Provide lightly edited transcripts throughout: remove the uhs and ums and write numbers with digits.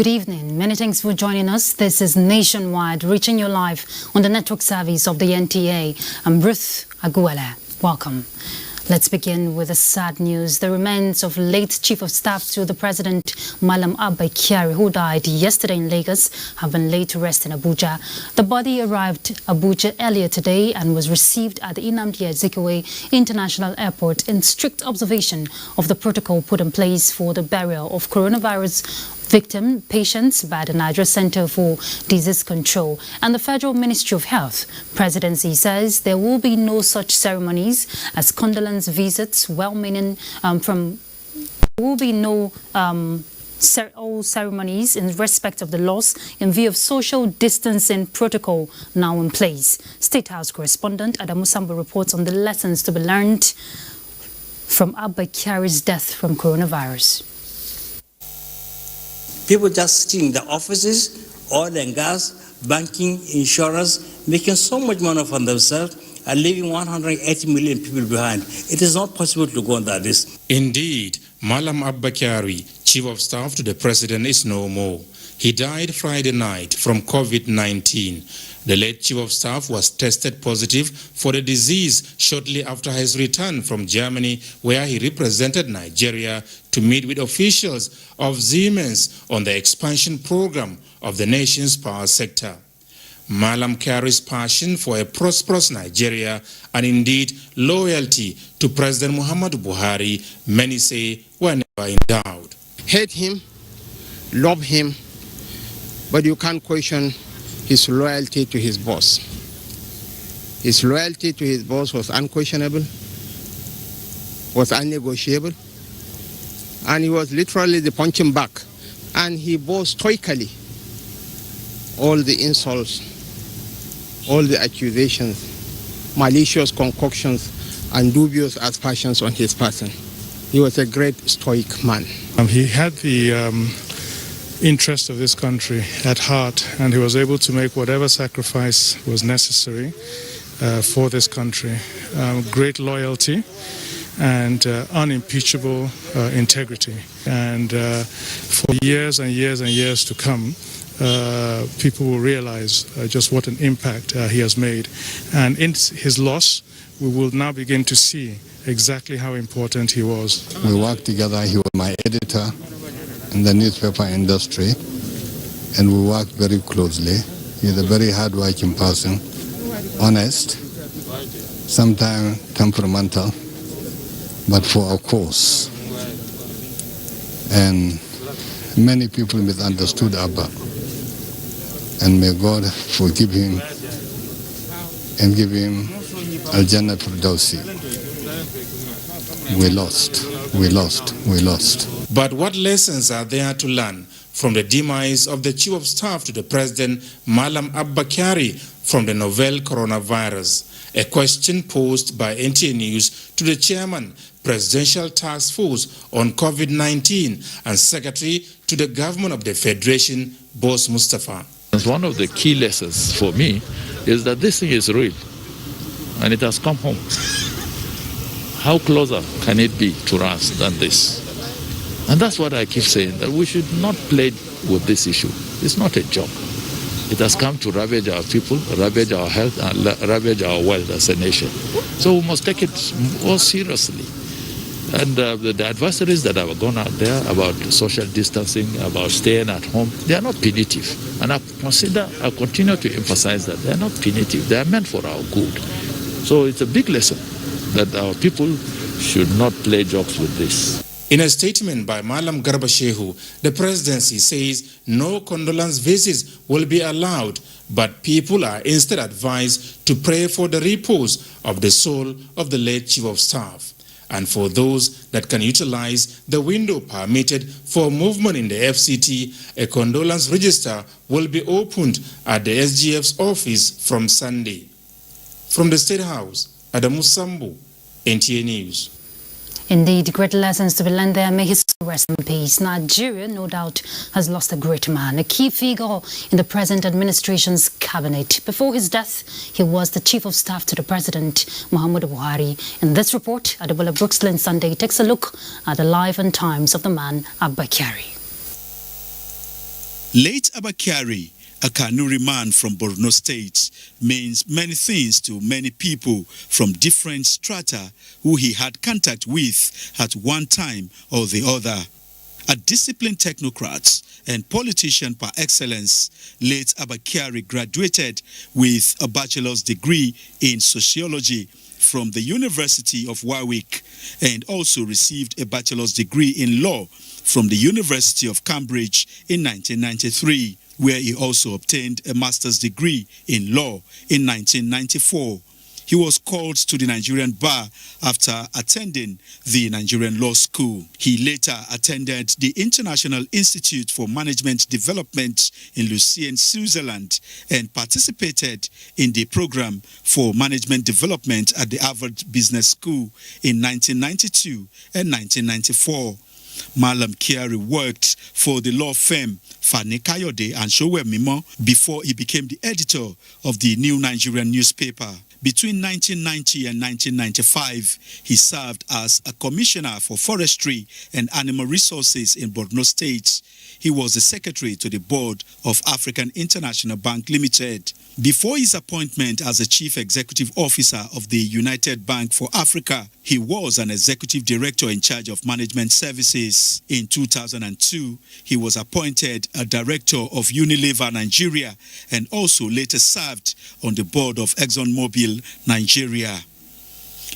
Good evening. Many thanks for joining us. This is Nationwide, reaching you live on the network service of the NTA. I'm Ruth Aguela. Welcome. Let's begin with the sad news. The remains of late Chief of Staff to the President, Malam Abba Kyari, who died yesterday in Lagos, have been laid to rest in Abuja. The body arrived Abuja earlier today and was received at the Nnamdi Azikiwe International Airport in strict observation of the protocol put in place for the burial of coronavirus victim patients by the Nigeria Center for Disease Control and the Federal Ministry of Health. Presidency says there will be no such ceremonies as condolence visits, well-meaning there will be no all ceremonies in respect of the loss in view of social distancing protocol now in place. State House correspondent Adamu Sambo reports on the lessons to be learned from Abba Kyari's death from coronavirus. People just sitting in the offices, oil and gas, banking, insurance, making so much money for themselves and leaving 180 million people behind. It is not possible to go on that list. Indeed, Malam Abba Kyari, Chief of Staff to the President, is no more. He died Friday night from COVID-19. The late Chief of Staff was tested positive for the disease shortly after his return from Germany, where he represented Nigeria to meet with officials of Siemens on the expansion program of the nation's power sector. Malam Kyari's passion for a prosperous Nigeria and indeed loyalty to President Muhammadu Buhari, many say, were never in doubt. Hate him, love him, but you can't question his loyalty to his boss. His loyalty to his boss was unquestionable, was unnegotiable, and he was literally the punching bag. And he bore stoically all the insults, all the accusations, malicious concoctions, and dubious aspersions on his person. He was a great stoic man. He had the interest of this country at heart, and he was able to make whatever sacrifice was necessary for this country. Great loyalty and unimpeachable integrity. And for years and years and years to come, people will realize just what an impact he has made. And in his loss, we will now begin to see exactly how important he was. We worked together. He was my editor in the newspaper industry, and we worked very closely. He's a very hard-working person, honest, sometimes temperamental, but for a cause. And many people misunderstood Abba, and may God forgive him and give him Al-Jannah Firdausi. We lost. But what lessons are there to learn from the demise of the Chief of Staff to the President, Malam Abba Kyari, from the novel coronavirus? A question posed by NTA News to the Chairman, Presidential Task Force on COVID-19 and Secretary to the Government of the Federation, Boss Mustafa. One of the key lessons for me is that this thing is real and it has come home. How closer can it be to us than this? And that's what I keep saying, that we should not play with this issue. It's not a joke. It has come to ravage our people, ravage our health, and ravage our wealth as a nation. So we must take it more seriously. And the advisories that have gone out there about social distancing, about staying at home, they are not punitive. And I continue to emphasize that they are not punitive. They are meant for our good. So it's a big lesson that our people should not play jokes with this. In a statement by Malam Garba Shehu, the presidency says no condolence visits will be allowed, but people are instead advised to pray for the repose of the soul of the late Chief of Staff. And for those that can utilize the window permitted for movement in the FCT, a condolence register will be opened at the SGF's office from Sunday. From the State House, Adamu Sambu, NTA News. Indeed, great lessons to be learned there. May his soul rest in peace. Nigeria, no doubt, has lost a great man, a key figure in the present administration's cabinet. Before his death, he was the Chief of Staff to the President, Muhammadu Buhari. In this report, Adebola Brooksland Sunday takes a look at the life and times of the man, Abba Kyari. Late Abba Kyari, a Kanuri man from Borno State, means many things to many people from different strata who he had contact with at one time or the other. A disciplined technocrat and politician par excellence, late Abba Kyari graduated with a bachelor's degree in sociology from the University of Warwick and also received a bachelor's degree in law from the University of Cambridge in 1993, where he also obtained a master's degree in law in 1994. He was called to the Nigerian bar after attending the Nigerian Law School. He later attended the International Institute for Management Development in Lucerne, Switzerland, and participated in the program for management development at the Harvard Business School in 1992 and 1994. Malam Kyari worked for the law firm Fani Kayode and Showe Mimo before he became the editor of the New Nigerian newspaper. Between 1990 and 1995, he served as a commissioner for forestry and animal resources in Borno State. He was the secretary to the board of African International Bank Limited. Before his appointment as the chief executive officer of the United Bank for Africa, he was an executive director in charge of management services. In 2002, he was appointed a director of Unilever Nigeria and also later served on the board of ExxonMobil Nigeria.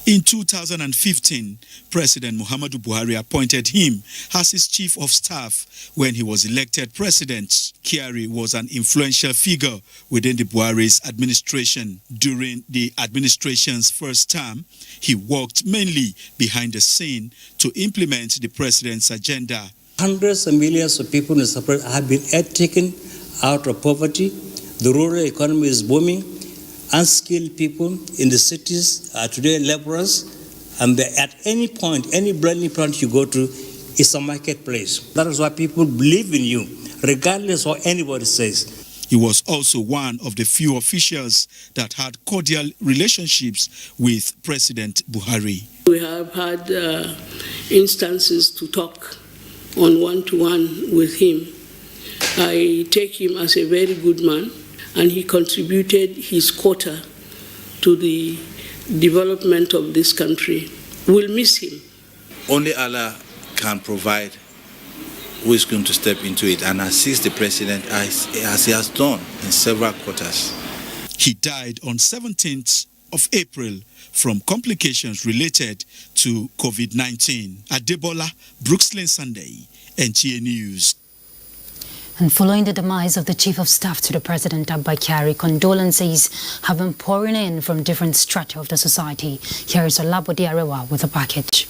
In 2015, President Muhammadu Buhari appointed him as his chief of staff when he was elected president. Kyari was an influential figure within the Buhari's administration. During the administration's first term, he worked mainly behind the scene to implement the president's agenda. Hundreds of millions of people in the South have been taken out of poverty. The rural economy is booming. Unskilled people in the cities are today laborers, and at any point, any blending plant you go to, it's a marketplace. That is why people believe in you, regardless of what anybody says. He was also one of the few officials that had cordial relationships with President Buhari. We have had instances to talk on one-to-one with him. I take him as a very good man, and he contributed his quota to the development of this country. We'll miss him. Only Allah can provide who is going to step into it and assist the president as he has done in several quarters. He died on 17th of April from complications related to COVID-19. Adebola, Brooksland Sunday, NTA News. And following the demise of the Chief of Staff to the President, Abba Kyari, condolences have been pouring in from different strata of the society. Here is Olabode Arewa with a package.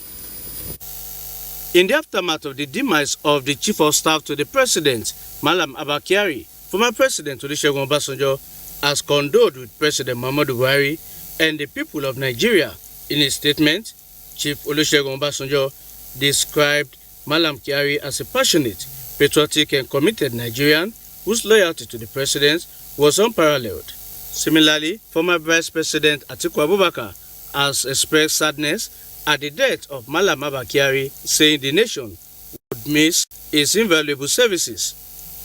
In the aftermath of the demise of the Chief of Staff to the President, Malam Abba Kyari, former President Olusegun Obasanjo, has condoled with President Muhammadu Buhari and the people of Nigeria. In his statement, Chief Olusegun Obasanjo described Malam Kyari as a passionate, patriotic and committed Nigerian whose loyalty to the president was unparalleled. Similarly, former Vice President Atiku Abubakar has expressed sadness at the death of Malam Abba Kyari, saying the nation would miss his invaluable services.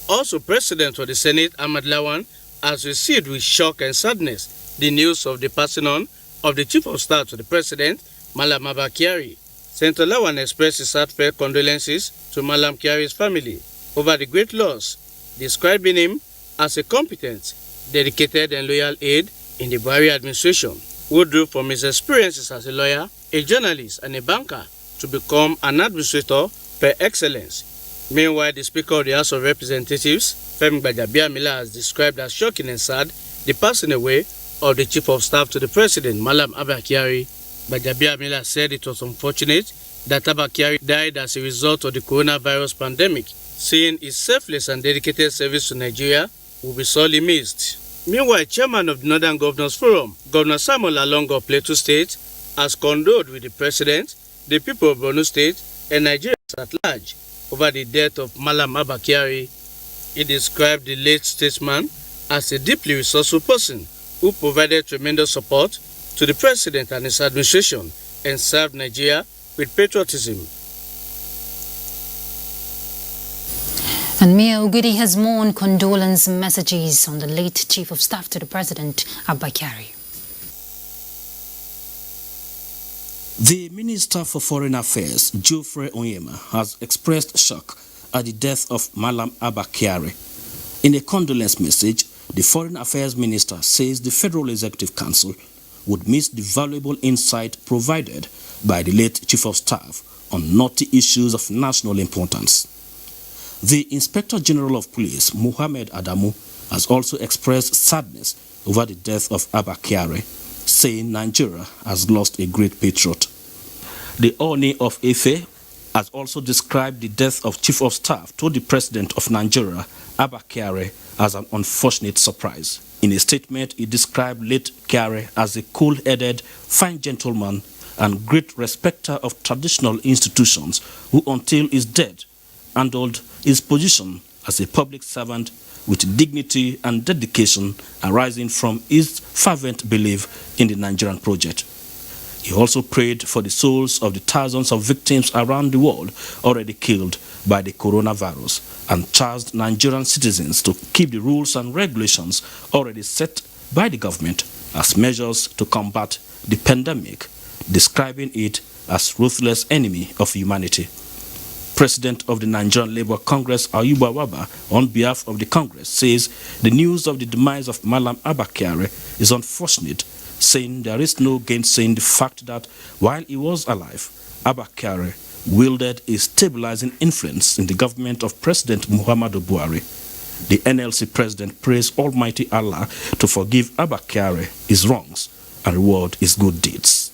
Also, President of the Senate Ahmad Lawan has received with shock and sadness the news of the passing on of the Chief of Staff to the President, Malam Abba Kyari. Senator Lawan expressed his heartfelt condolences to Malam Kyari's family over the great loss, describing him as a competent, dedicated and loyal aide in the Buhari administration, who drew from his experiences as a lawyer, a journalist and a banker to become an administrator per excellence. Meanwhile, the Speaker of the House of Representatives, Femi Gbajabiamila, has described as shocking and sad the passing away of the Chief of Staff to the President, Malam Abba Kyari. Gbajabiamila said it was unfortunate that Abba Kyari died as a result of the coronavirus pandemic, saying his selfless and dedicated service to Nigeria will be sorely missed. Meanwhile, Chairman of the Northern Governors Forum, Governor Samuel Alongo of Plateau State, has condoled with the President, the people of Borno State, and Nigerians at large over the death of Malam Abba Kyari. He described the late statesman as a deeply resourceful person who provided tremendous support to the President and his administration and served Nigeria with patriotism. And Mia Ugudi has mourned condolence messages on the late Chief of Staff to the President, Abba Kyari. The Minister for Foreign Affairs, Geoffrey Onyema, has expressed shock at the death of Malam Abba Kyari. In a condolence message, the Foreign Affairs Minister says the Federal Executive Council would miss the valuable insight provided by the late Chief of Staff on knotty issues of national importance. The Inspector General of Police, Mohammed Adamu, has also expressed sadness over the death of Abba Kyari, saying Nigeria has lost a great patriot. The Oni of Ife has also described the death of Chief of Staff to the President of Nigeria, Abba Kyari, as an unfortunate surprise. In a statement, he described late Kyari as a cool-headed, fine gentleman and great respecter of traditional institutions who, until his death, handled his position as a public servant with dignity and dedication arising from his fervent belief in the Nigerian project. He also prayed for the souls of the thousands of victims around the world already killed by the coronavirus and charged Nigerian citizens to keep the rules and regulations already set by the government as measures to combat the pandemic, describing it as ruthless enemy of humanity. President of the Nigerian Labour Congress, Ayuba Waba, on behalf of the Congress, says the news of the demise of Malam Abba Kyari is unfortunate, saying there is no gainsaying the fact that while he was alive, Abba Kyari wielded a stabilizing influence in the government of President Muhammadu Buhari. The NLC president praised Almighty Allah to forgive Abba Kyari his wrongs and reward his good deeds.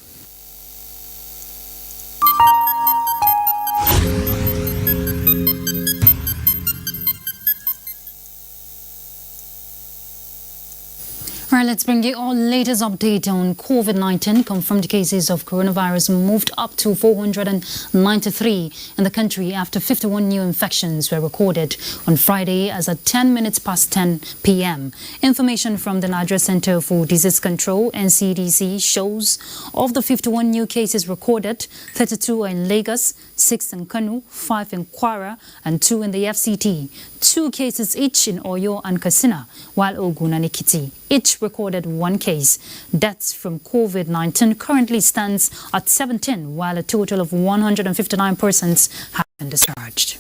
All right, let's bring you all latest update on COVID-19. Confirmed cases of coronavirus moved up to 493 in the country after 51 new infections were recorded on Friday as at 10 minutes past 10 p.m. Information from the Nigeria Center for Disease Control, NCDC, shows of the 51 new cases recorded, 32 are in Lagos, 6 in Kano, 5 in Kwara, and 2 in the FCT. 2 cases each in Oyo and Katsina, while Ogun and Ekiti each recorded 1 case. Deaths from COVID-19 currently stands at 17, while a total of 159 persons have been discharged.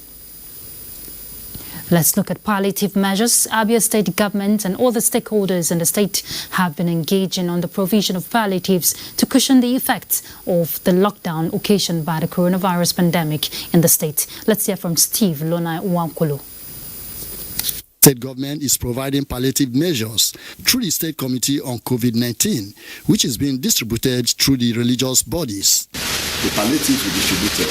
Let's look at palliative measures. Abia State government and all the stakeholders in the state have been engaging on the provision of palliatives to cushion the effects of the lockdown occasioned by the coronavirus pandemic in the state. Let's hear from Steve Lonai Uwankulu. State government is providing palliative measures through the State Committee on COVID-19, which is being distributed through the religious bodies. The palliatives will be distributed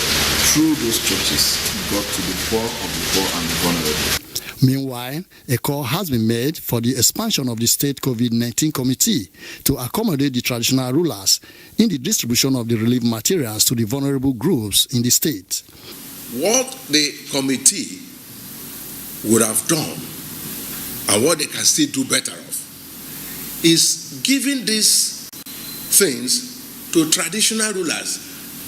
through those churches got to the poor of the poor and the vulnerable. Meanwhile, a call has been made for the expansion of the State COVID-19 Committee to accommodate the traditional rulers in the distribution of the relief materials to the vulnerable groups in the state. What the committee would have done and what they can still do better of is giving these things to traditional rulers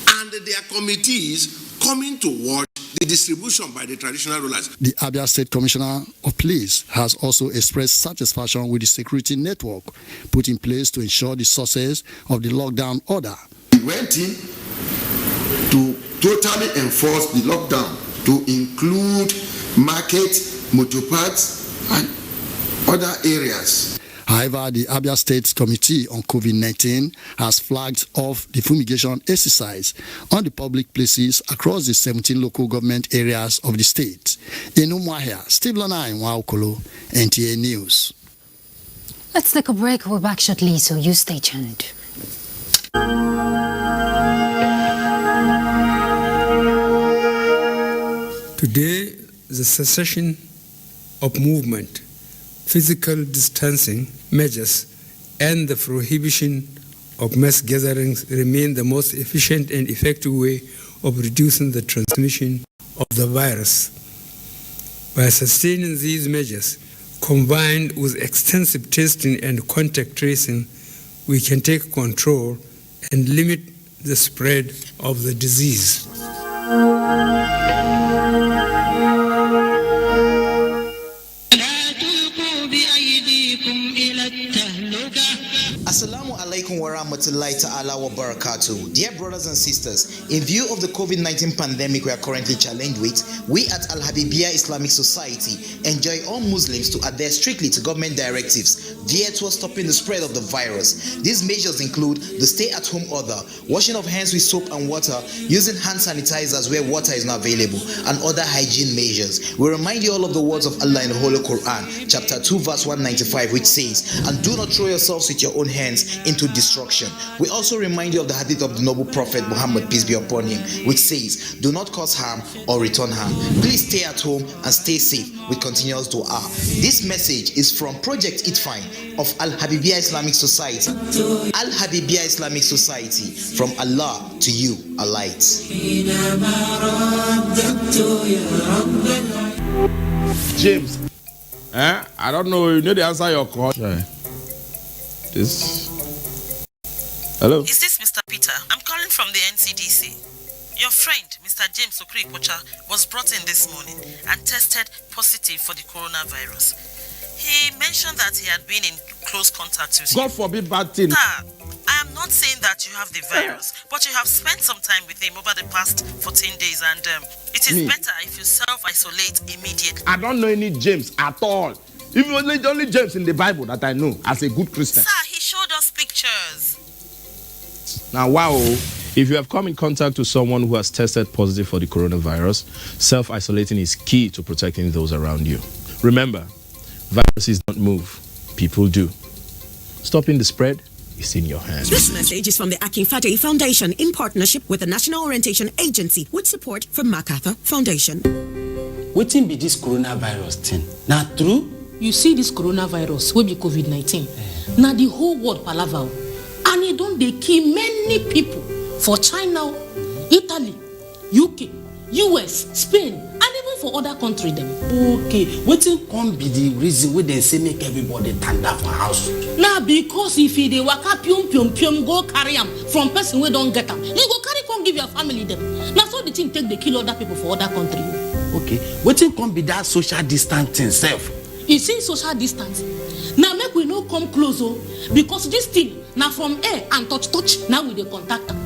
and their committees coming to watch the distribution by the traditional rulers. The Abia State Commissioner of Police has also expressed satisfaction with the security network put in place to ensure the success of the lockdown order. We went in to totally enforce the lockdown to include markets, motor parks, and other areas. However, the Abia State Committee on COVID-19 has flagged off the fumigation exercise on the public places across the 17 local government areas of the state. In Umuahia, Steve Lanai Waukolo, NTA News. Let's take a break. We're back shortly, so you stay tuned. Today, the cessation of movement, physical distancing measures, and the prohibition of mass gatherings remain the most efficient and effective way of reducing the transmission of the virus. By sustaining these measures, combined with extensive testing and contact tracing, we can take control and limit the spread of the disease. alaikum wa rahmatullahi ta'ala wa barakatuh. Dear brothers and sisters, in view of the COVID-19 pandemic we are currently challenged with, we at Al-Habibiyya Islamic Society enjoin all Muslims to adhere strictly to government directives geared towards stopping the spread of the virus. These measures include the stay-at-home order, washing of hands with soap and water, using hand sanitizers where water is not available, and other hygiene measures. We remind you all of the words of Allah in the Holy Quran, chapter 2, verse 195, which says, "And do not throw yourselves with your own hands into destruction." We also remind you of the hadith of the noble Prophet Muhammad, peace be upon him, which says, "Do not cause harm or return harm." Please stay at home and stay safe with continuous dua. This message is from Project Itfine of Al-Habibiyya Islamic Society. Al-Habibiyya Islamic Society, from Allah to you, a light. James, I don't know. You need to answer your call. This. Hello. Is this Mr. Peter? I'm calling from the NCDC. Your friend, Mr. James Okri-Kocha, was brought in this morning and tested positive for the coronavirus. He mentioned that he had been in close contact with you. God forbid bad thing. Sir, I am not saying that you have the virus, but you have spent some time with him over the past 14 days, and it is better if you self-isolate immediately. I don't know any James at all. Even only James in the Bible that I know as a good Christian. Sir, he showed us pictures. Now, wow. If you have come in contact with someone who has tested positive for the coronavirus, self-isolating is key to protecting those around you. Remember, viruses don't move, people do. Stopping the spread is in your hands. This message is from the Akin Fatahi Foundation in partnership with the National Orientation Agency with support from MacArthur Foundation. Wetin be this coronavirus thing? Now true? You see this coronavirus will be COVID-19. Now the whole world palava. And it don't they kill many people for China, Italy, UK, US, Spain, and even for other countries them. Okay, wetin come be the reason why they say make everybody stand up for house? Now because if they waka pium go carry them from person we don't get them, you go carry come give your family them. Now so the thing take they kill other people for other countries. Okay, wetin come be that social distancing self? You see social distance. Now make we no come close because this thing now from air and touch now we dey contact them.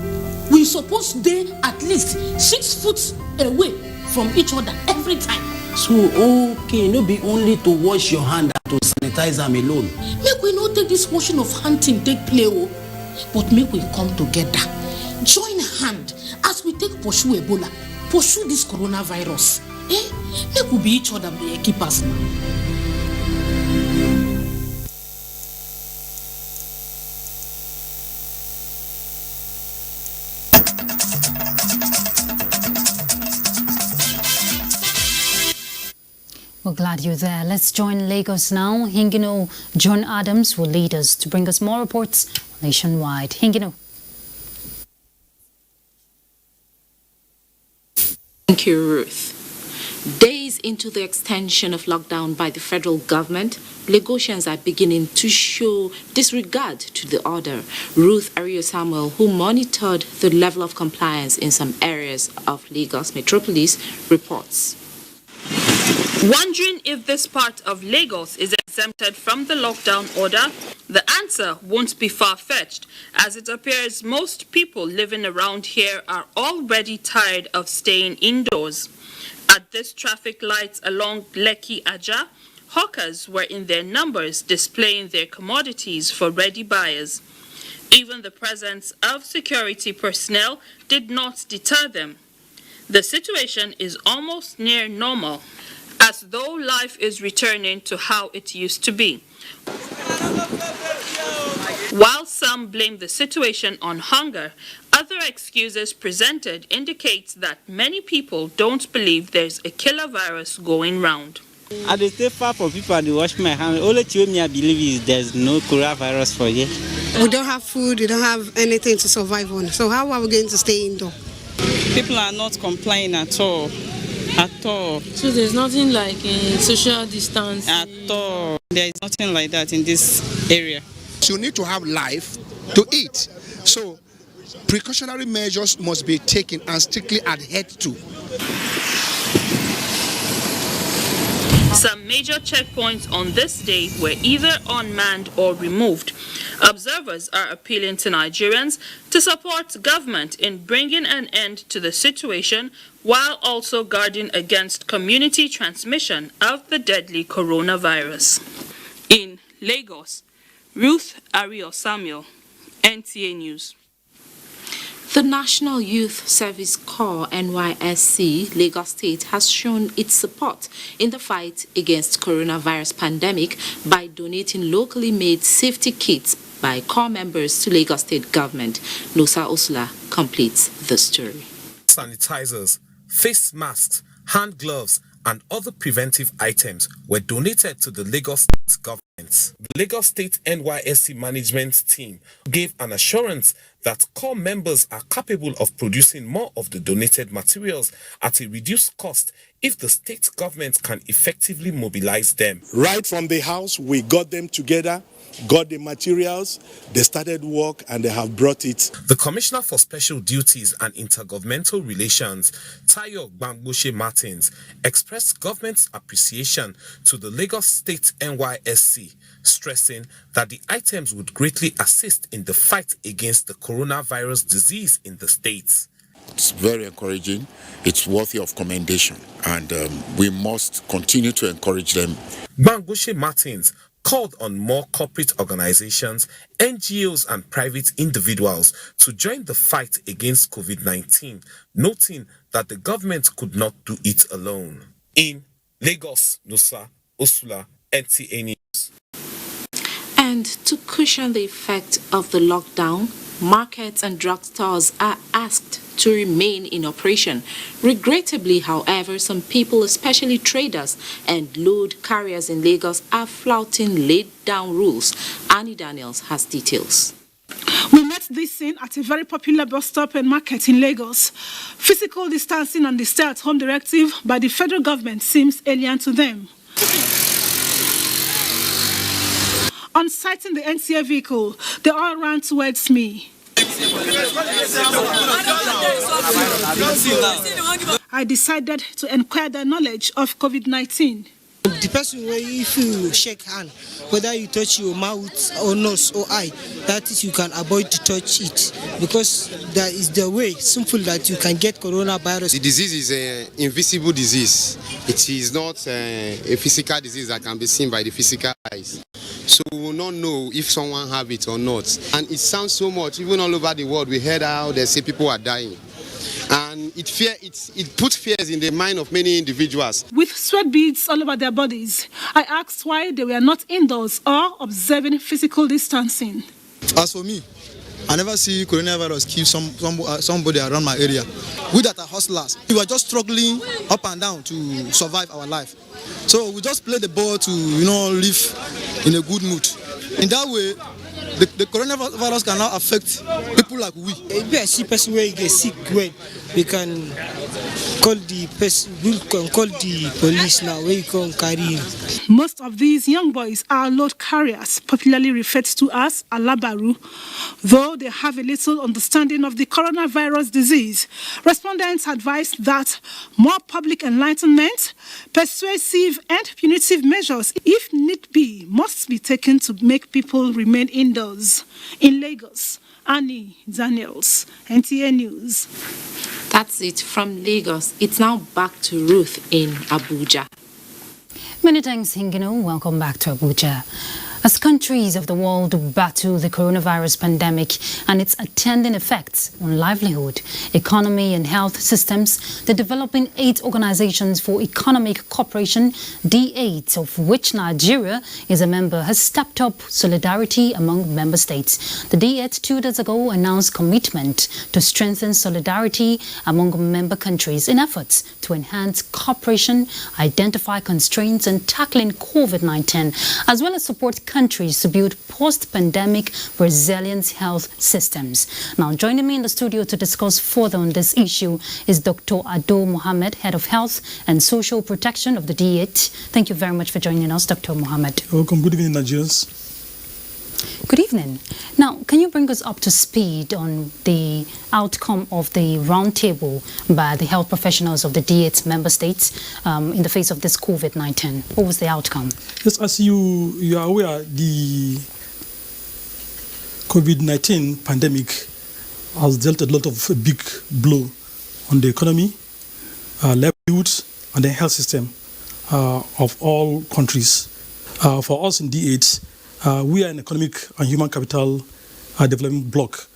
We suppose dey at least 6 foot away from each other every time. So okay, no be only to wash your hand and to sanitize them alone. Make we no take this washing of hand thing take play but make we come together, join hand as we take pursue Ebola, pursue this coronavirus. Make we be each other be keepers now. We're glad you're there. Let's join Lagos now. Hingino John Adams will lead us to bring us more reports nationwide. Hingino. Thank you, Ruth. Days into the extension of lockdown by the federal government, Lagosians are beginning to show disregard to the order. Ruth Ario Samuel, who monitored the level of compliance in some areas of Lagos metropolis, reports. Wondering if this part of Lagos is exempted from the lockdown order? The answer won't be far-fetched, as it appears most people living around here are already tired of staying indoors. At this traffic lights along Lekki Aja, hawkers were in their numbers displaying their commodities for ready buyers. Even the presence of security personnel did not deter them. The situation is almost near normal, as though life is returning to how it used to be. While some blame the situation on hunger, other excuses presented indicate that many people don't believe there's a killer virus going round. I stay far from people and wash my hands. Only thing I believe is there's no coronavirus for you. We don't have food, we don't have anything to survive on. So how are we going to stay indoor? People are not complying at all. At all. So there's nothing like social distance? At all. There is nothing like that in this area. You need to have life to eat. So precautionary measures must be taken and strictly adhered to. Some major checkpoints on this day were either unmanned or removed. Observers are appealing to Nigerians to support government in bringing an end to the situation while also guarding against community transmission of the deadly coronavirus. In Lagos, Ruth Ario Samuel, NTA News. The National Youth Service Corps NYSC Lagos State has shown its support in the fight against coronavirus pandemic by donating locally made safety kits by corps members to Lagos State government. Nosa Osula completes the story. Sanitizers, face masks, hand gloves, and other preventive items were donated to the Lagos State government. The Lagos State NYSC management team gave an assurance that corps members are capable of producing more of the donated materials at a reduced cost if the state government can effectively mobilize them. Right from the house, we got them together, got the materials, they started work, and they have brought it. The Commissioner for Special Duties and Intergovernmental Relations, Tayo Gbangboshe Martins, expressed government's appreciation to the Lagos State NYSC, stressing that the items would greatly assist in the fight against the coronavirus disease in the state. It's very encouraging. It's worthy of commendation, and we must continue to encourage them. Gbangboshe Martins called on more corporate organizations, NGOs, and private individuals to join the fight against COVID-19, noting that the government could not do it alone. In Lagos, Nosa Osula, NTA News. And to cushion the effect of the lockdown, markets and drugstores are asked to remain in operation. Regrettably, however, some people, especially traders and load carriers in Lagos, are flouting laid-down rules. Annie Daniels has details. We met this scene at a very popular bus stop and market in Lagos. Physical distancing and the stay-at-home directive by the federal government seems alien to them. On sighting the NTA vehicle, they all ran towards me. I decided to inquire the knowledge of COVID-19. The person where if you shake hand, whether you touch your mouth or nose or eye, that is you can avoid to touch it, because that is the way simple that you can get coronavirus. The disease is an invisible disease. It is not a physical disease that can be seen by the physical eyes. So we will not know if someone have it or not. And it sounds so much, even all over the world, we heard how they say people are dying. And it puts fears in the mind of many individuals. With sweat beads all over their bodies, I asked why they were not indoors or observing physical distancing. As for me, I never see coronavirus kill somebody around my area. We that are hustlers, we were just struggling up and down to survive our life. So we just play the ball to, live in a good mood. In that way, the coronavirus can now affect people like we. If I see person where you get sick, we can call the person, we can call the police now, where you can carry him. Most of these young boys are load carriers, popularly referred to as alabaru. Though they have a little understanding of the coronavirus disease, respondents advised that more public enlightenment, persuasive and punitive measures, if need be, must be taken to make people remain indoors. In Lagos, Annie Daniels, NTA News. That's it from Lagos. It's now back to Ruth in Abuja. Many thanks, Hingino. Welcome back to Abuja. As countries of the world battle the coronavirus pandemic and its attendant effects on livelihood, economy and health systems, the developing 8 organizations for economic cooperation, D8, of which Nigeria is a member, has stepped up solidarity among member states. The D8 2 days ago announced commitment to strengthen solidarity among member countries in efforts to enhance cooperation, identify constraints and tackling COVID-19, as well as support countries to build post-pandemic resilient health systems. Now, joining me in the studio to discuss further on this issue is Dr. Ado Mohammed, Head of Health and Social Protection of the D8. Thank you very much for joining us, Dr. Mohammed. Welcome. Good evening, Nigerians. Good evening. Now, can you bring us up to speed on the outcome of the roundtable by the health professionals of the D8 member states in the face of this COVID-19? What was the outcome? Yes, as you are aware, the COVID-19 pandemic has dealt a lot of a big blow on the economy, livelihoods, and the health system of all countries. For us in D8, we are an economic and human capital development bloc,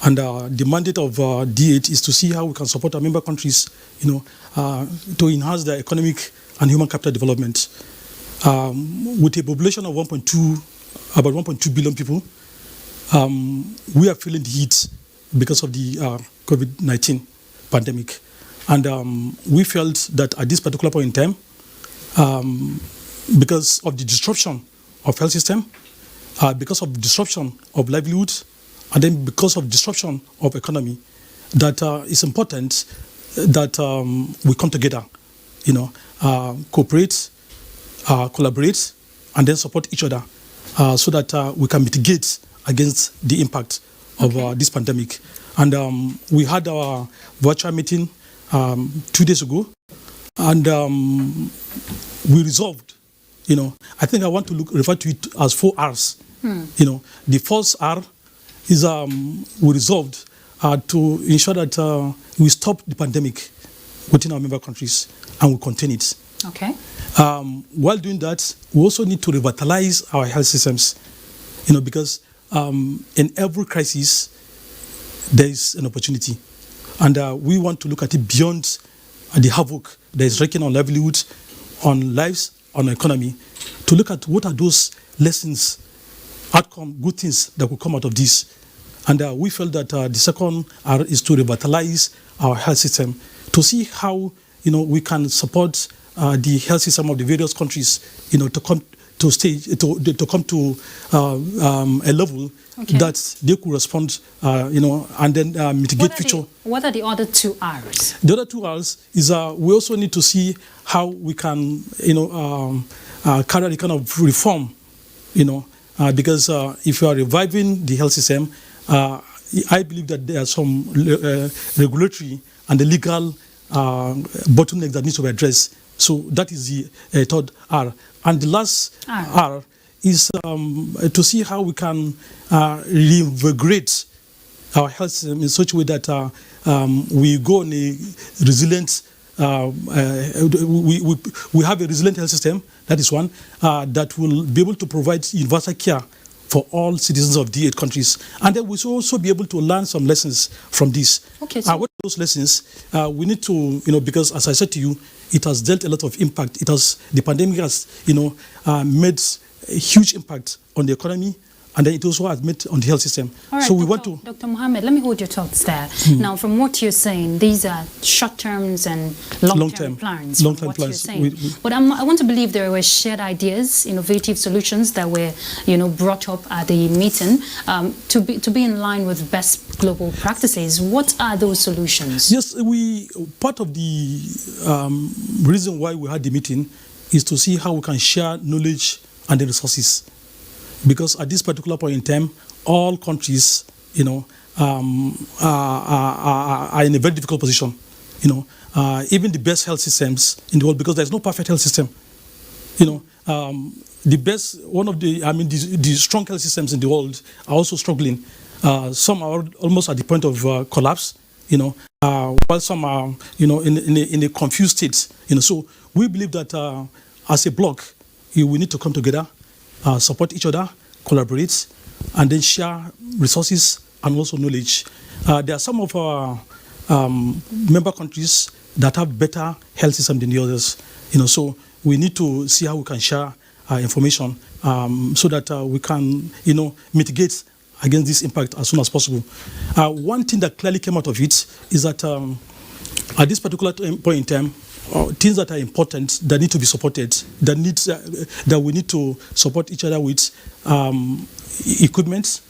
and the mandate of D8 is to see how we can support our member countries, to enhance their economic and human capital development. With a population of about 1.2 billion people, we are feeling the heat because of the COVID-19 pandemic, and we felt that at this particular point in time, because of the disruption of health system, because of disruption of livelihood, and then because of disruption of economy, that it's important that we come together, cooperate, collaborate, and then support each other so that we can mitigate against the impact of this pandemic. And we had our virtual meeting 2 days ago, and we resolved, I think I want to refer to it as 4 R's. The first R is we resolved to ensure that we stop the pandemic within our member countries and we contain it. Okay. While doing that, we also need to revitalize our health systems, because in every crisis there is an opportunity, and we want to look at it beyond the havoc that is wreaking on livelihoods, on lives, on the economy, to look at what are those lessons, outcome, good things that will come out of this. And we felt that the second R is to revitalize our health system, to see how we can support the health system of the various countries, to come to come to a level that they could respond, and then mitigate future. What are the other 2 R's? The other 2 R's is we also need to see how we can, carry the kind of reform, because if you are reviving the health system, I believe that there are some regulatory and the legal bottlenecks that need to be addressed. So that is the third R. And the last R is to see how we can reinvigorate our health system in such a way that we go on a resilient, we have a resilient health system, that is one, that will be able to provide universal care for all citizens of D8 countries. And then we should also be able to learn some lessons from this. Okay, so what are those lessons? We need to, because as I said to you, it has dealt a lot of impact. The pandemic has, made a huge impact on the economy, and then it also has made on the health system. All right, so we want to... Dr. Mohammed, let me hold your thoughts there. Now, from what you're saying, these are short-term and long-term plans. Long-term plans. But I want to believe there were shared ideas, innovative solutions that were, brought up at the meeting to be in line with best global practices. What are those solutions? Yes, part of the reason why we had the meeting is to see how we can share knowledge and the resources. Because at this particular point in time, all countries, are in a very difficult position. Even the best health systems in the world, because there's no perfect health system. The best, the strong health systems in the world are also struggling. Some are almost at the point of collapse. While some are, in a confused state. So we believe that as a bloc, we need to come together, support each other, collaborate, and then share resources and also knowledge. There are some of our member countries that have better health system than the others. So we need to see how we can share information so that we can, mitigate against this impact as soon as possible. One thing that clearly came out of it is that at this particular point in time, things that are important that need to be supported, that we need to support each other with, equipment,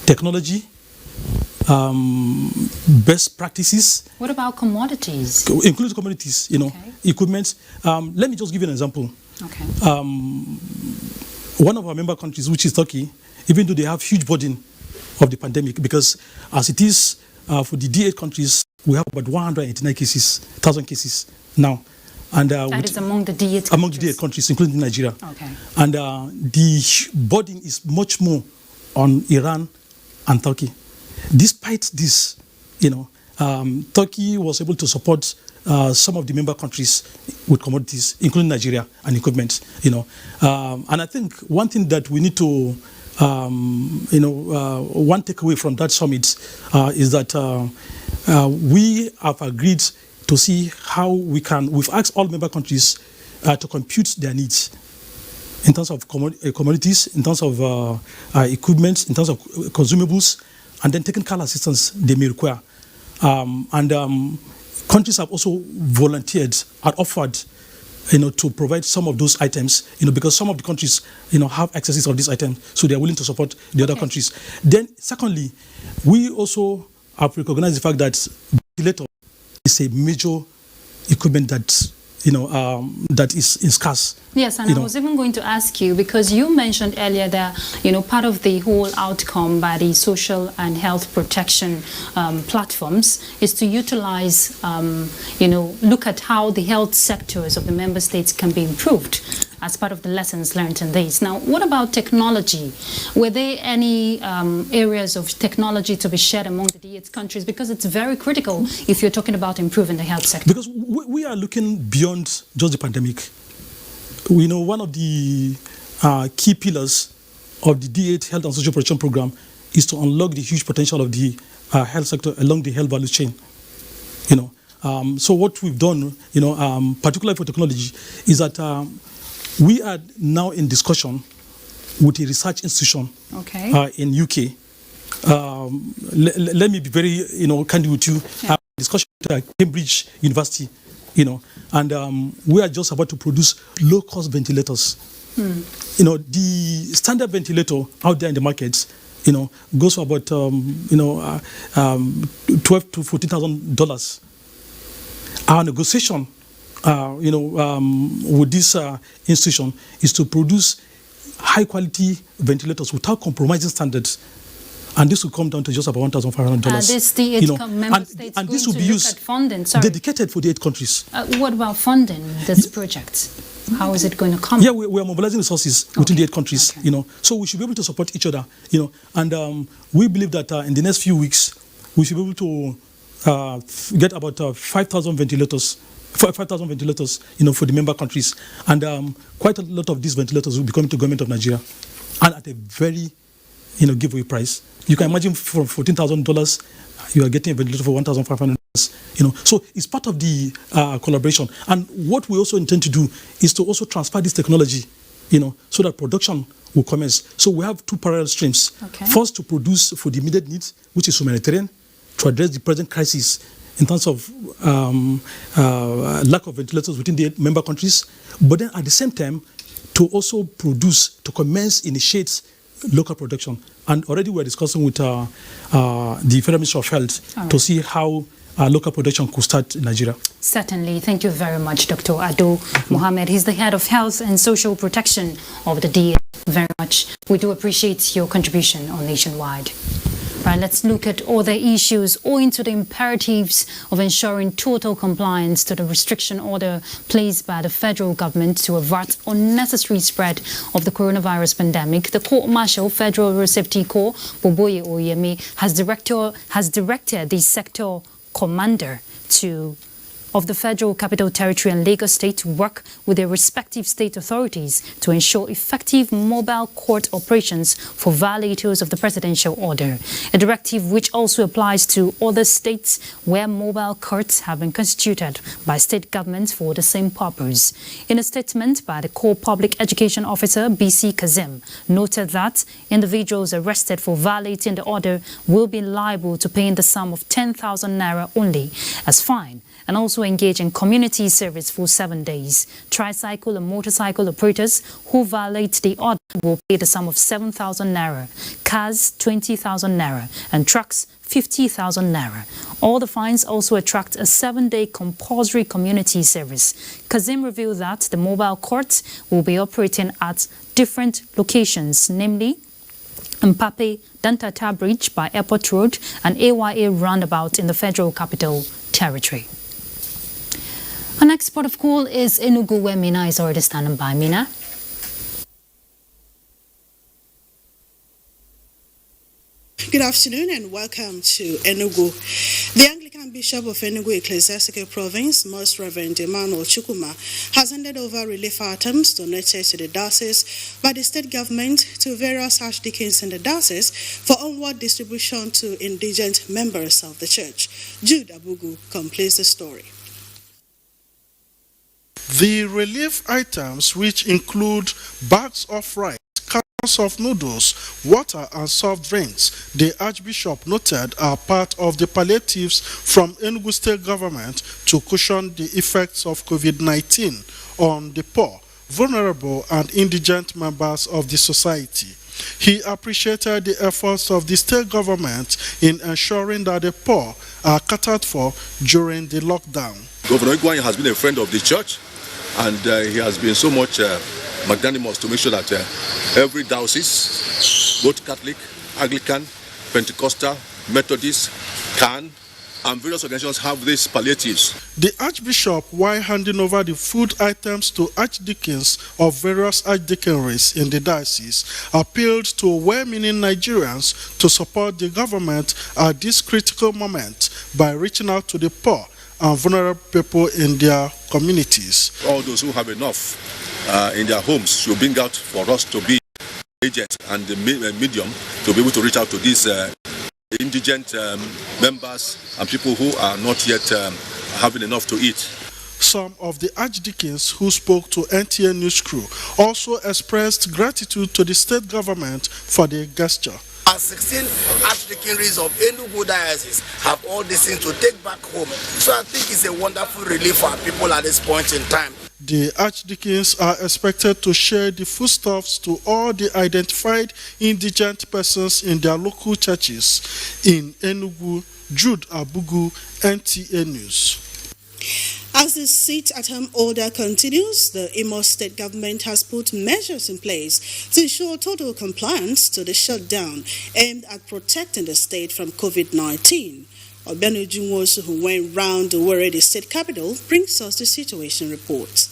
technology, best practices. What about commodities? Include commodities, equipment. Let me just give you an example. Okay. one of our member countries, which is Turkey, even though they have huge burden of the pandemic, because as it is for the D8 countries, we have about 189,000 cases now. And that is among the D8 countries? Among the D8 countries, including Nigeria. Okay. And the burden is much more on Iran and Turkey. Despite this, Turkey was able to support some of the member countries with commodities, including Nigeria, and equipment. And I think one thing that we need to, one takeaway from that summit is that we have agreed to see how we've asked all member countries to compute their needs in terms of commodities, in terms of equipment, in terms of consumables, and then technical assistance they may require. Countries have also volunteered and offered, to provide some of those items, because some of the countries, have excesses of these items, so they are willing to support the other countries. Then, secondly, we also have recognized the fact that ventilator is a major equipment that that is scarce. Yes, and I was even going to ask you, because you mentioned earlier that, part of the whole outcome by the social and health protection platforms is to utilize, look at how the health sectors of the member states can be improved as part of the lessons learned in this. Now, what about technology? Were there any areas of technology to be shared among the D8 countries? Because it's very critical if you're talking about improving the health sector. Because we are looking beyond just the pandemic. We know one of the key pillars of the D8 Health and Social Protection Program is to unlock the huge potential of the health sector along the health value chain. So what we've done, particularly for technology, is that we are now in discussion with a research institution in UK. Let me be very, candid with you. Yeah. Discussion at Cambridge University, and we are just about to produce low-cost ventilators. The standard ventilator out there in the market, goes for about, $12,000 to $14,000. Our negotiation, with this institution is to produce high-quality ventilators without compromising standards. And this will come down to just about $1,500. This D8 member states and this going will be to used look at funding. Sorry. Dedicated for the 8 countries. What about funding this project? How is it going to come? Yeah, we are mobilizing resources within the 8 countries. So we should be able to support each other. And we believe that in the next few weeks we should be able to get about 5,000 ventilators. 5,000 ventilators, for the member countries, and quite a lot of these ventilators will be coming to the government of Nigeria, and at a very, giveaway price. You can imagine from $14,000, you are getting a ventilator for $1,500. So it's part of the collaboration. And what we also intend to do is to also transfer this technology, so that production will commence. So we have 2 parallel streams. First, to produce for the immediate needs, which is humanitarian, to address the present crisis in terms of lack of ventilators within the member countries, but then at the same time to also produce, to initiate local production. And already we're discussing with the Federal Ministry of Health to see how local production could start in Nigeria. Certainly. Thank you very much, Dr. Ado Mohammed. He's the head of health and social protection of the DA. Very much. We do appreciate your contribution on Nationwide. Right, let's look at other issues owing to the imperatives of ensuring total compliance to the restriction order placed by the federal government to avert unnecessary spread of the coronavirus pandemic. The Court-Martial Federal Road Safety Corps, Boboye Oyemi, has directed the sector commander of the Federal Capital Territory and Lagos State to work with their respective state authorities to ensure effective mobile court operations for violators of the presidential order, a directive which also applies to other states where mobile courts have been constituted by state governments for the same purpose. In a statement by the Core Public Education Officer, BC Kazim, noted that individuals arrested for violating the order will be liable to paying the sum of 10,000 naira only as fine, and also engage in community service for 7 days. Tricycle and motorcycle operators who violate the order will pay the sum of 7,000 naira, cars 20,000 naira, and trucks 50,000 naira. All the fines also attract a 7-day compulsory community service. Kazim revealed that the mobile courts will be operating at different locations, namely Mpape Dantata Bridge by Airport Road and AYA Roundabout in the Federal Capital Territory. Our next port of call is Enugu, where Mina is already standing by. Mina? Good afternoon and welcome to Enugu. The Anglican Bishop of Enugu Ecclesiastical Province, Most Reverend Emmanuel Chukwuma, has handed over relief items donated to the diocese by the state government to various archdeacons in the diocese for onward distribution to indigent members of the church. Jude Abugu completes the story. The relief items, which include bags of rice, cans of noodles, water and soft drinks, the Archbishop noted are part of the palliatives from Enugu State Government to cushion the effects of COVID-19 on the poor, vulnerable and indigent members of the society. He appreciated the efforts of the state government in ensuring that the poor are catered for during the lockdown. Governor Igwanya has been a friend of the church, and he has been so much magnanimous to make sure that every diocese, both Catholic, Anglican, Pentecostal, Methodist, and various organizations have these palliatives. The Archbishop, while handing over the food items to archdeacons of various archdeaconries in the diocese, appealed to well-meaning Nigerians to support the government at this critical moment by reaching out to the poor and vulnerable people in their communities. All those who have enough in their homes should bring out for us to be agent and the medium to be able to reach out to these indigent members and people who are not yet having enough to eat. Some of the archdeacons who spoke to NTA News Crew also expressed gratitude to the state government for the gesture. 16 archdeaconries of Enugu Diocese have all these things to take back home. So I think it's a wonderful relief for our people at this point in time. The archdeacons are expected to share the foodstuffs to all the identified indigent persons in their local churches. In Enugu, Jude Abugu, NTA News. As the sit-at-home order continues, the Imo State government has put measures in place to ensure total compliance to the shutdown aimed at protecting the state from COVID-19. Obiano Junwosu, who went round the state capital, brings us the situation report.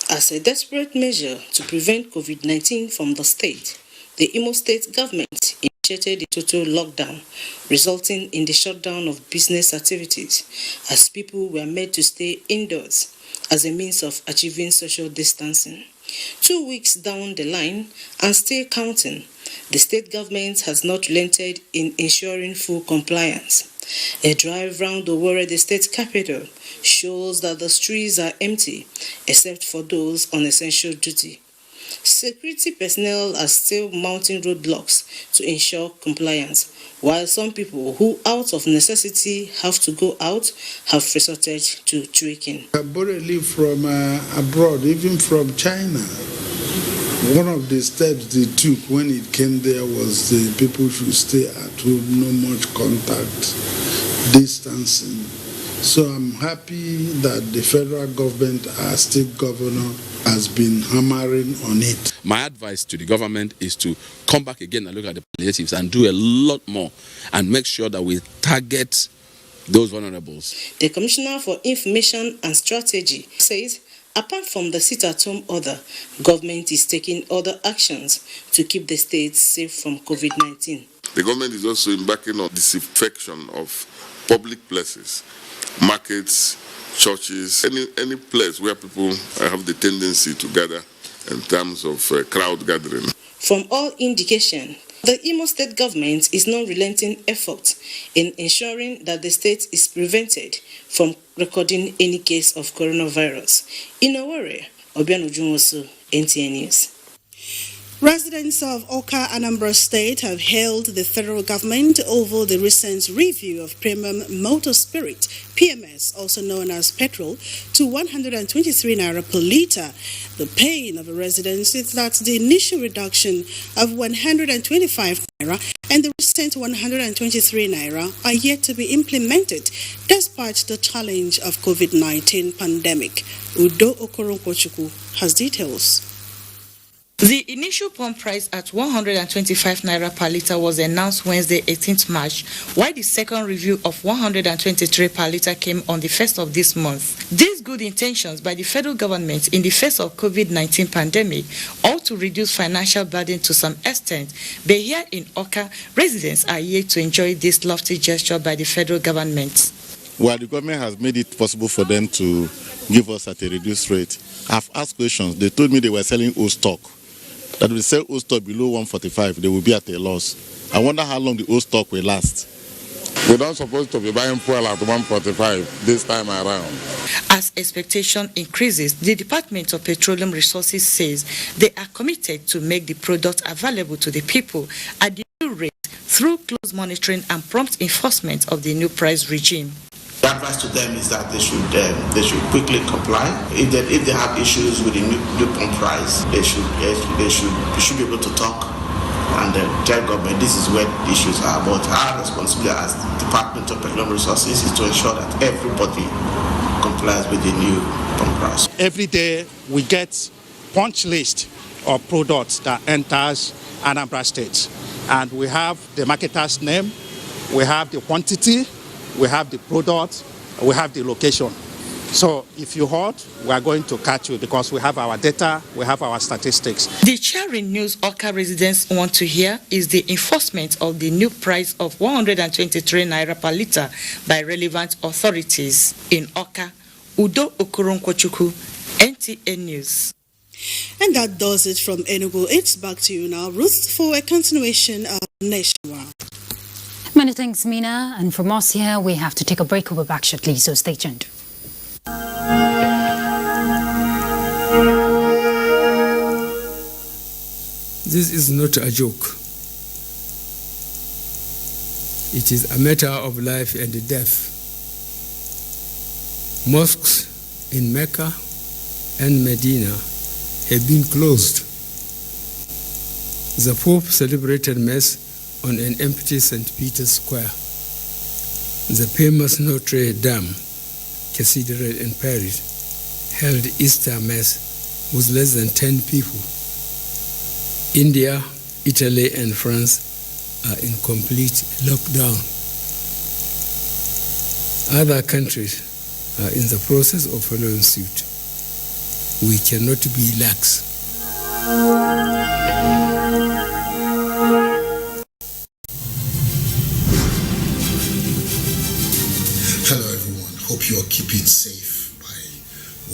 As a desperate measure to prevent COVID-19 from the state, the Imo State government initiated a total lockdown, resulting in the shutdown of business activities as people were made to stay indoors as a means of achieving social distancing. 2 weeks down the line and still counting, the state government has not relented in ensuring full compliance. A drive round the state capital shows that the streets are empty except for those on essential duty. Security personnel are still mounting roadblocks to ensure compliance, while some people who out of necessity have to go out have resorted to drinking. I bought a leave from abroad, even from China. One of the steps they took when it came there was the people should stay at home, no much contact, distancing. So I'm happy that the federal government, our state governor, has been hammering on it. My advice to the government is to come back again and look at the palliatives and do a lot more and make sure that we target those vulnerables. The Commissioner for Information and Strategy says, apart from the sit-at-home order, government is taking other actions to keep the state safe from COVID-19. The government is also embarking on disinfection of public places, markets, churches, any place where people have the tendency to gather in terms of crowd gathering. From all indication, the Imo State government is not relenting effort in ensuring that the state is prevented from recording any case of coronavirus. In Owerri, Obiano Junwosu, NTA News. Residents of Oka, Anambra State have hailed the federal government over the recent review of premium motor spirit, PMS, also known as petrol, to 123 naira per litre. The pain of the residents is that the initial reduction of 125 naira and the recent 123 naira are yet to be implemented despite the challenge of COVID-19 pandemic. Udo Okoronkwochukwu has details. The initial pump price at 125 naira per litre was announced Wednesday, 18th March, while the second review of 123 per litre came on the 1st of this month. These good intentions by the federal government in the face of COVID-19 pandemic ought to reduce financial burden to some extent, but here in Oka, residents are yet to enjoy this lofty gesture by the federal government. Well, the government has made it possible for them to give us at a reduced rate. I've asked questions. They told me they were selling old stock. That we sell old stock below 145, they will be at a loss. I wonder how long the old stock will last. We don't supposed to be buying fuel at 145 this time around. As expectation increases, the Department of Petroleum Resources says they are committed to make the product available to the people at the new rate through close monitoring and prompt enforcement of the new price regime. The advice to them is that they should quickly comply. If they have issues with the new pump price, they should be able to talk and tell government this is where the issues are. But our responsibility as Department of Petroleum Resources is to ensure that everybody complies with the new pump price. Every day we get punch list of products that enters Anambra State, and we have the marketer's name, we have the quantity, we have the product, we have the location. So if you heard, we are going to catch you because we have our data, we have our statistics. The cheering news Oka residents want to hear is the enforcement of the new price of 123 naira per litre by relevant authorities. In Oka, Udo Okoronkwochukwu, NTA News. And that does it from Enugu. It's back to you now, Ruth, for a continuation of Nationwide. Many thanks, Mina. And from us here, we have to take a break. We'll be back shortly, so stay tuned. This is not a joke. It is a matter of life and death. Mosques in Mecca and Medina have been closed. The Pope celebrated Mass on an empty St. Peter's Square. The famous Notre Dame Cathedral in Paris held Easter Mass with less than 10 people. India, Italy, and France are in complete lockdown. Other countries are in the process of following suit. We cannot be lax. Hello everyone, hope you are keeping safe by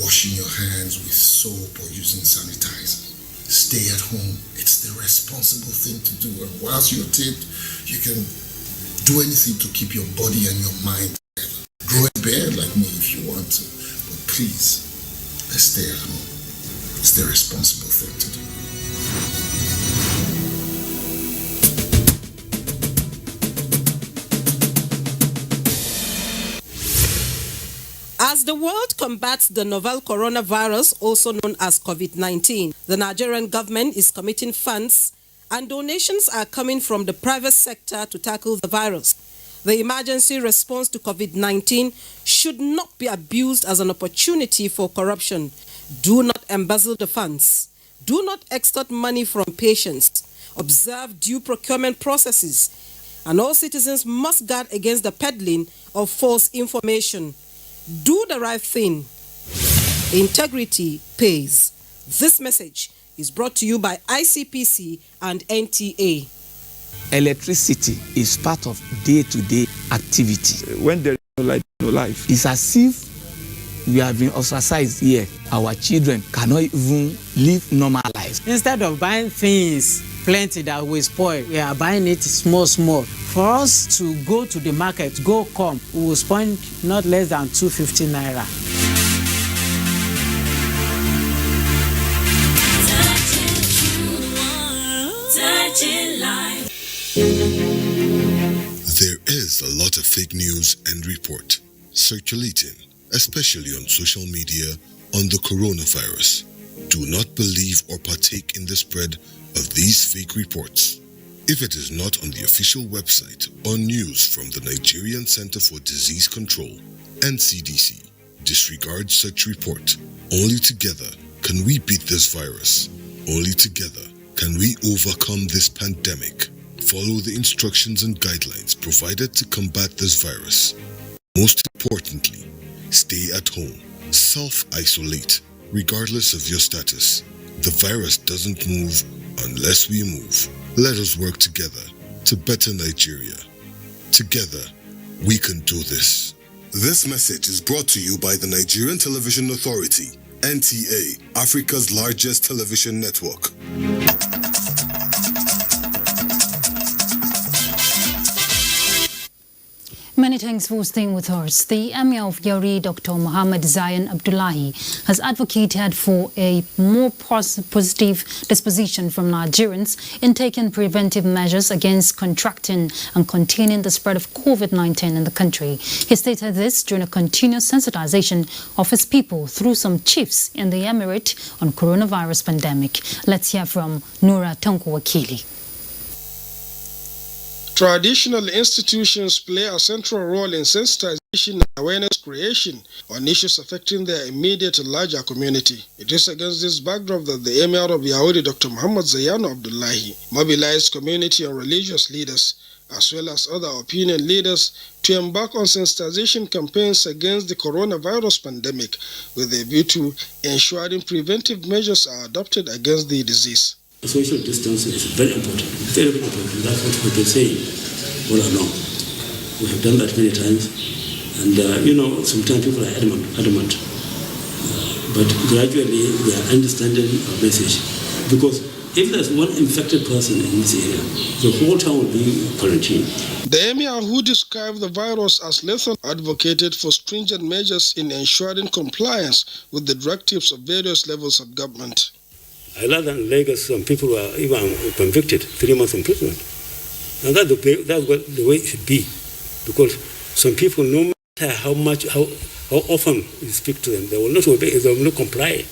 washing your hands with soap or using sanitizer. Stay at home, it's the responsible thing to do, and whilst you're taped, you can do anything to keep your body and your mind together. Grow a beard like me if you want to, but please, let's stay at home. It's the responsible thing to do. As the world combats the novel coronavirus, also known as COVID-19, the Nigerian government is committing funds and donations are coming from the private sector to tackle the virus. The emergency response to COVID-19 should not be abused as an opportunity for corruption. Do not embezzle the funds. Do not extort money from patients. Observe due procurement processes. And all citizens must guard against the peddling of false information. Do the right thing. Integrity pays. This message is brought to you by ICPC and NTA. Electricity is part of day-to-day activity. When there is no light, no life. It's as if we have been ostracized here. Our children cannot even live normal lives. Instead of buying things plenty that will spoil, we are buying it small. For us to go to the market, come, we will spend not less than 250 naira. Reaching life. There is a lot of fake news and report circulating, especially on social media, on the coronavirus. Do not believe or partake in the spread of these fake reports. If it is not on the official website or news from the Nigerian Center for Disease Control, NCDC, disregard such report. Only together can we beat this virus. Only together can we overcome this pandemic. Follow the instructions and guidelines provided to combat this virus. Most importantly, stay at home. Self-isolate, regardless of your status. The virus doesn't move unless we move. Let us work together to better Nigeria. Together, we can do this. This message is brought to you by the Nigerian Television Authority, NTA, Africa's largest television network. Many thanks for staying with us. The Emir of Kyari, Dr. Mohammed Zayan Abdullahi, has advocated for a more positive disposition from Nigerians in taking preventive measures against contracting and containing the spread of COVID-19 in the country. He stated this during a continuous sensitization of his people through some chiefs in the emirate on coronavirus pandemic. Let's hear from Nura Tanko Wakili. Traditional institutions play a central role in sensitization and awareness creation on issues affecting their immediate and larger community. It is against this backdrop that the Emir of Yaouri, Dr. Muhammad Zayan Abdullahi, mobilized community and religious leaders, as well as other opinion leaders, to embark on sensitization campaigns against the coronavirus pandemic with a view to ensuring preventive measures are adopted against the disease. Social distancing is very important, very, very important. That's what we've been saying all along. We have done that many times, and sometimes people are adamant. But gradually they are understanding our message. Because if there's one infected person in this area, the whole town will be quarantined. The Emir, who described the virus as lethal, advocated for stringent measures in ensuring compliance with the directives of various levels of government. I learned that in Lagos, some people were even convicted, 3 months imprisonment. And that's the way it should be. Because some people, no matter how often you speak to them, they will not obey, they will not comply.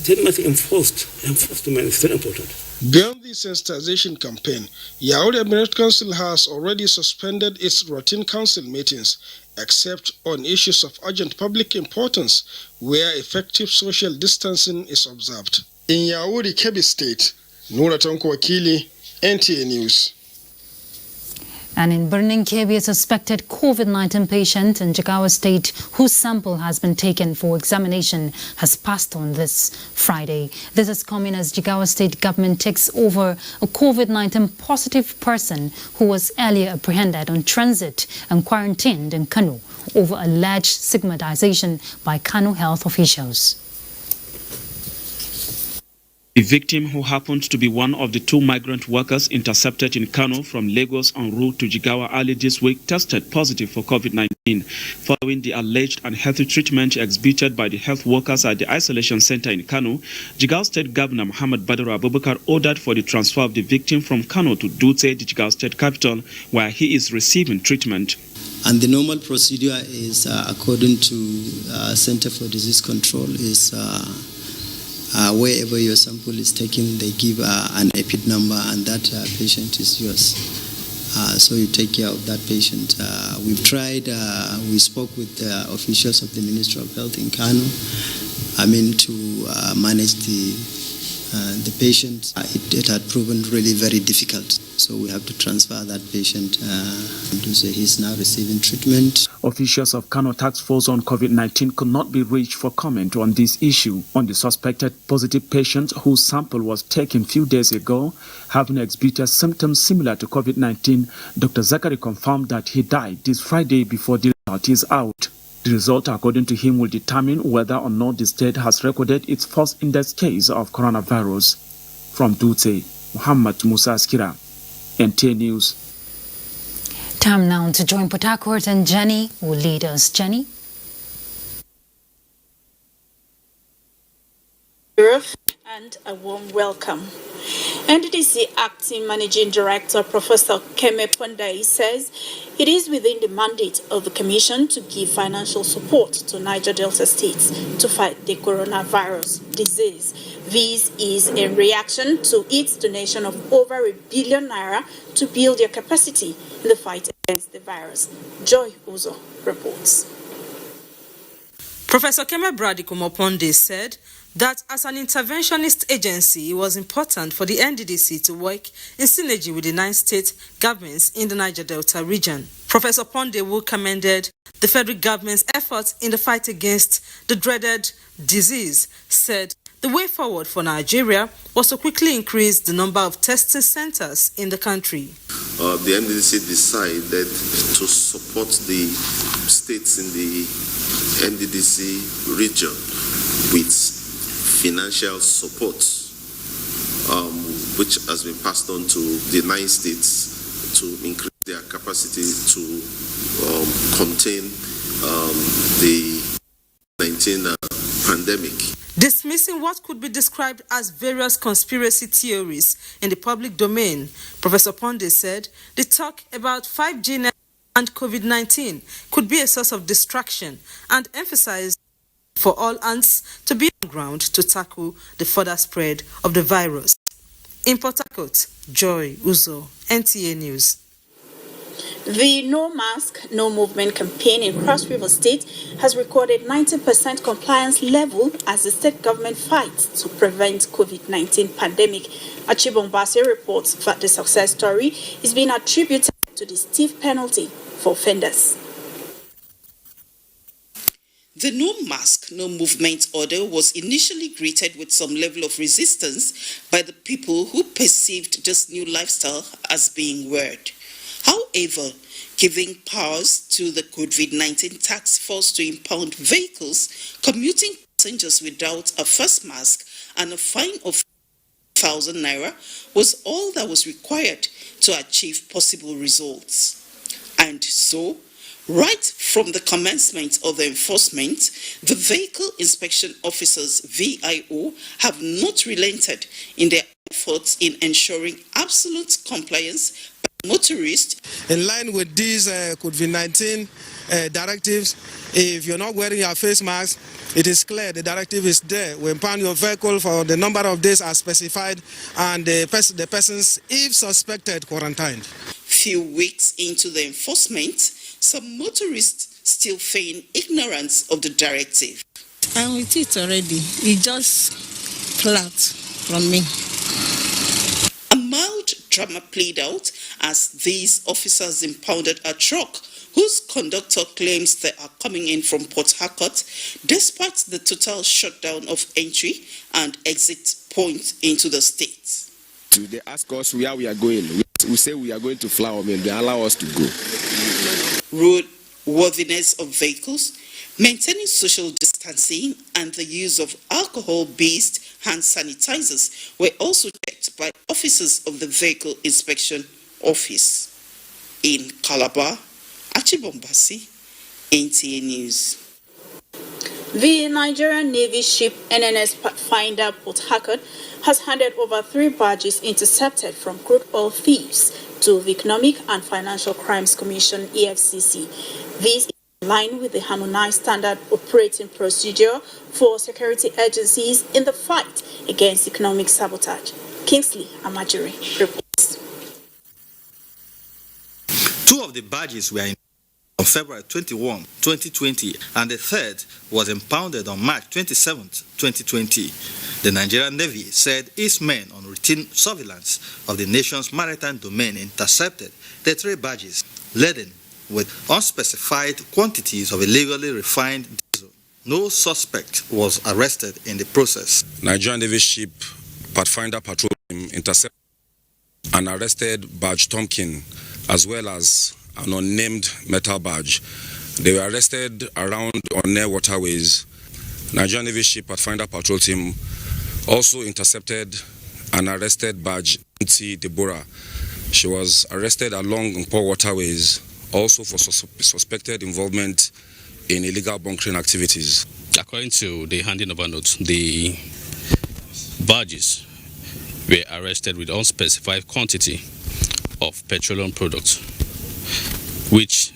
They must be enforced. Enforcement is very important. Beyond the sensitization campaign, Yaouri Emirate Council has already suspended its routine council meetings, except on issues of urgent public importance, where effective social distancing is observed. In Yaouri, Kebbi State, Nura Tanko Wakili, NTA News. And in Birnin Kebbi, a suspected COVID-19 patient in Jigawa State whose sample has been taken for examination has passed on this Friday. This is coming as Jigawa State government takes over a COVID-19 positive person who was earlier apprehended on transit and quarantined in Kano over alleged stigmatization by Kano health officials. The victim, who happened to be one of the 2 migrant workers intercepted in Kano from Lagos en route to Jigawa early this week, tested positive for COVID-19 following the alleged unhealthy treatment exhibited by the health workers at the isolation center in Kano. Jigawa State Governor Muhammad Badru Abubakar ordered for the transfer of the victim from Kano to Dutse, the Jigawa State capital, where he is receiving treatment. And the normal procedure is, according to Center for Disease Control, is wherever your sample is taken, they give an EPID number, and that patient is yours. So you take care of that patient. We've tried, we spoke with the officials of the Ministry of Health in Kano, to manage the patient. It had proven really very difficult. So we have to transfer that patient. He's now receiving treatment. Officials of Kano Task Force on COVID-19 could not be reached for comment on this issue. On the suspected positive patient whose sample was taken a few days ago, having exhibited symptoms similar to COVID-19, Dr. Zakari confirmed that he died this Friday before the result is out. The result, according to him, will determine whether or not the state has recorded its first index case of coronavirus. From Dutse, Muhammad Musa Askira, NTA News. Time now to join Port Harcourt, and Jenny will lead us. Jenny? And a warm welcome. NDDC Acting Managing Director Professor Keme Pondai says it is within the mandate of the Commission to give financial support to Niger Delta states to fight the coronavirus disease. This is in reaction to its donation of over R1 billion to build their capacity in the fight against the virus. Joy Uzo reports. Professor Keme Bradikumoponde said that as an interventionist agency, it was important for the NDDC to work in synergy with the 9 state governments in the Niger Delta region. Professor Pondewu commended the federal government's efforts in the fight against the dreaded disease, said the way forward for Nigeria was to quickly increase the number of testing centers in the country. The NDDC decided to support the states in the NDDC region with financial support, which has been passed on to the 9 states to increase their capacity to contain the COVID-19 pandemic. Dismissing what could be described as various conspiracy theories in the public domain, Professor Ponde said the talk about 5G and COVID-19 could be a source of distraction and emphasized for all hands to be on ground to tackle the further spread of the virus. In Port Harcourt, Joy Uzo, NTA News. The No Mask, No Movement campaign in Cross River State has recorded 90% compliance level as the state government fights to prevent COVID-19 pandemic. Achibombase reports that the success story is being attributed to the stiff penalty for offenders. The No Mask, No Movement order was initially greeted with some level of resistance by the people who perceived this new lifestyle as being weird. However, giving powers to the COVID-19 task force to impound vehicles commuting passengers without a face mask and a fine of 1,000 naira was all that was required to achieve possible results. And so, right from the commencement of the enforcement, the Vehicle Inspection Officers, VIO, have not relented in their efforts in ensuring absolute compliance by motorists. In line with these COVID-19 directives, if you're not wearing your face mask, it is clear the directive is there. We impound your vehicle for the number of days as specified and the persons, if suspected, quarantined. Few weeks into the enforcement, some motorists still feign ignorance of the directive. I'm with it already. It just flat from me. A mild drama played out as these officers impounded a truck whose conductor claims they are coming in from Port Harcourt despite the total shutdown of entry and exit points into the state. They ask us where we are going. We say we are going to Flower Mill. They allow us to go. Roadworthiness of vehicles, maintaining social distancing, and the use of alcohol-based hand sanitizers were also checked by officers of the Vehicle Inspection Office. In Calabar, Achibombasi, NTA News. The Nigerian Navy ship NNS Pathfinder Port Harcourt has handed over 3 barges intercepted from crude oil thieves to the Economic and Financial Crimes Commission, EFCC. This is in line with the harmonized standard operating procedure for security agencies in the fight against economic sabotage. Kingsley Amajiri reports. 2 of the barges were in on February 21, 2020, and the third was impounded on March 27, 2020. The Nigerian Navy said its men on routine surveillance of the nation's maritime domain intercepted the 3 barges laden with unspecified quantities of illegally refined diesel. No suspect was arrested in the process. Nigerian Navy ship Pathfinder Patrol Team intercepted and arrested Barge Tompkin as well as an unnamed metal barge. They were arrested around Onne waterways. Nigerian Navy ship Pathfinder Patrol Team also intercepted and arrested barge NTA Deborah. She was arrested along Nkpo waterways also for suspected involvement in illegal bunkering activities. According to the handing over notes, the barges were arrested with unspecified quantity of petroleum products, which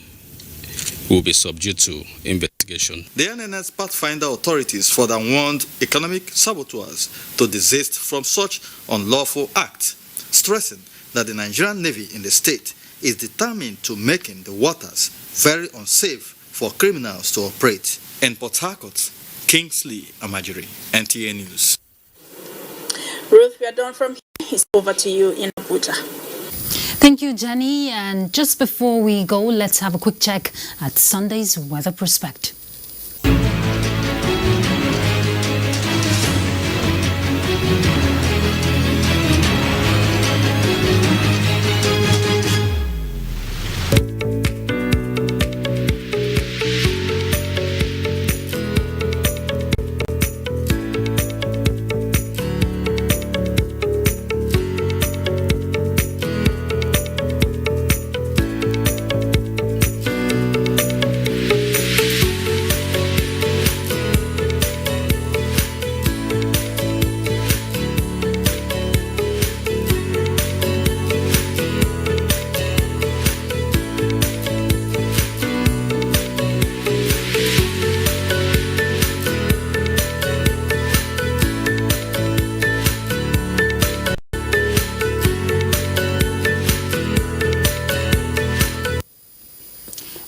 will be subject to investigation. The NNS Pathfinder authorities further warned economic saboteurs to desist from such unlawful acts, stressing that the Nigerian Navy in the state is determined to making the waters very unsafe for criminals to operate. In Port Harcourt, Kingsley Amajiri, NTA News. Ruth, we are done from here. It's over to you in Abuja. Thank you, Jenny. And just before we go, let's have a quick check at Sunday's Weather Prospect.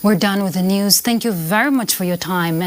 We're done with the news. Thank you very much for your time.